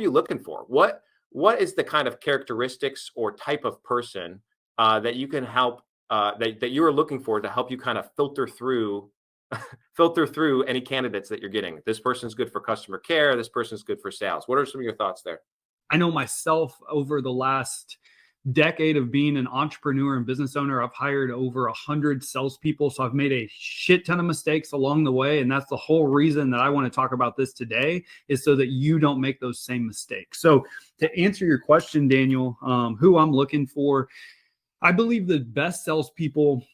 you looking for? What is the kind of characteristics or type of person that you can help that you are looking for to help you kind of filter through any candidates that you're getting? This person's good for customer care. This person's good for sales. What are some of your thoughts there? I know myself, over the last decade of being an entrepreneur and business owner, I've hired over 100 salespeople. So I've made a shit ton of mistakes along the way. And that's the whole reason that I want to talk about this today, is so that you don't make those same mistakes. So to answer your question, Daniel, who I'm looking for, I believe the best salespeople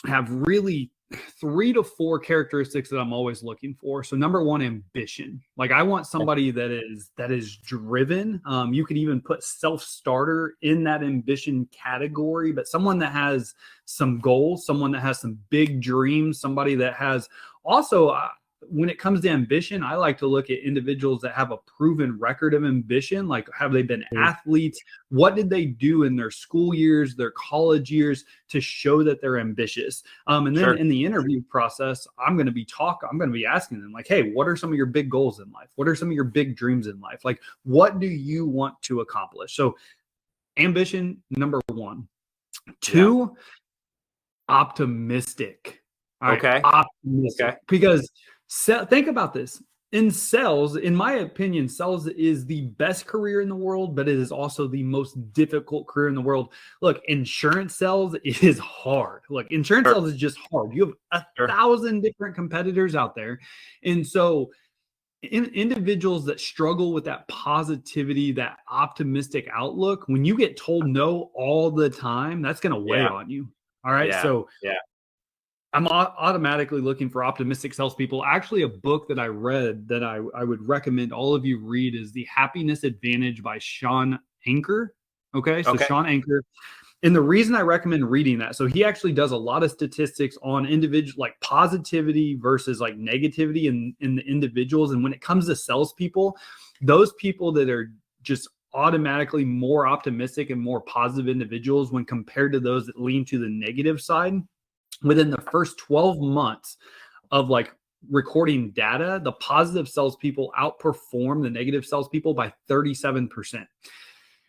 have really 3 to 4 characteristics that I'm always looking for. So number one, ambition. Like, I want somebody that is driven. You could even put self-starter in that ambition category, but someone that has some goals, someone that has some big dreams, somebody that has also, when it comes to ambition, I like to look at individuals that have a proven record of ambition. Like, have they been athletes? What did they do in their school years, their college years, to show that they're ambitious? And then in the interview process, I'm going to be asking them, like, hey, what are some of your big goals in life? What are some of your big dreams in life? Like, what do you want to accomplish? So ambition, number 1. 2, optimistic. All right, Okay. optimistic. Okay. Because think about this. In sales, in my opinion, sales is the best career in the world, but it is also the most difficult career in the world. Look, insurance sales is hard. Look, insurance sales is just hard. You have 1,000 different competitors out there. And so individuals that struggle with that positivity, that optimistic outlook, when you get told no all the time, that's going to weigh on you. All right. So I'm automatically looking for optimistic salespeople. Actually, a book that I read that I would recommend all of you read is The Happiness Advantage by Sean Anker. Okay. So Sean Anker. And the reason I recommend reading that, so he actually does a lot of statistics on individual, like positivity versus like negativity in the individuals. And when it comes to salespeople, those people that are just automatically more optimistic and more positive individuals when compared to those that lean to the negative side, within the first 12 months of like recording data, the positive salespeople outperform the negative salespeople by 37%.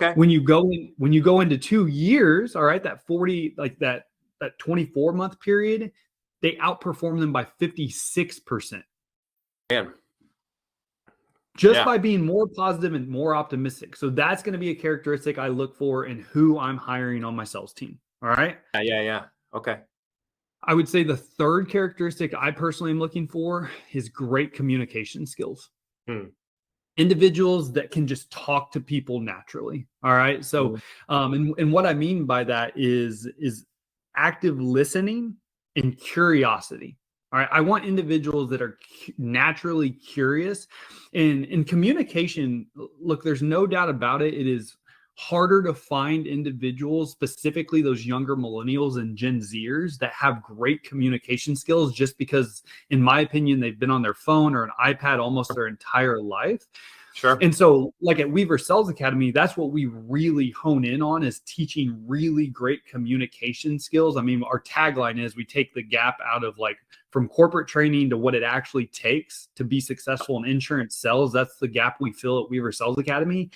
Okay. When you go into 2 years, all right, that 40, like that 24-month period, they outperform them by 56%. Man. Just by being more positive and more optimistic. So that's going to be a characteristic I look for in who I'm hiring on my sales team. All right. Yeah. Okay. I would say the third characteristic I personally am looking for is great communication skills. Individuals that can just talk to people naturally. All right. So, and what I mean by that is active listening and curiosity. All right. I want individuals that are naturally curious, and in communication. Look, there's no doubt about it. It is harder to find individuals, specifically those younger millennials and Gen Zers, that have great communication skills, just because, in my opinion, they've been on their phone or an iPad almost their entire life. Sure. And so, like at Weaver Sales Academy, that's what we really hone in on, is teaching really great communication skills. I mean, our tagline is we take the gap out of like from corporate training to what it actually takes to be successful in insurance sales. That's the gap we fill at Weaver Sales Academy.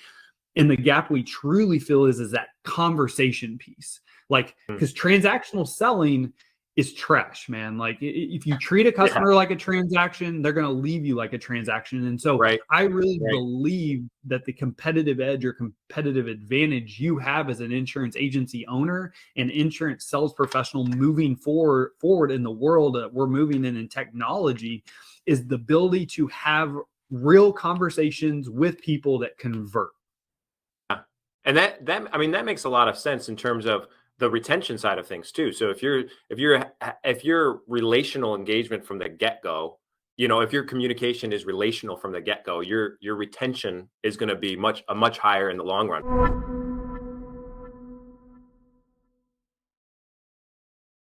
And the gap we truly feel is that conversation piece. Like, because transactional selling is trash, man. Like, if you treat a customer like a transaction, they're going to leave you like a transaction. And so I really believe that the competitive edge or competitive advantage you have as an insurance agency owner and insurance sales professional moving forward in the world that we're moving in technology is the ability to have real conversations with people that convert. And that makes a lot of sense in terms of the retention side of things too. So if your relational engagement from the get-go, if your communication is relational from the get-go, your retention is going to be much higher in the long run.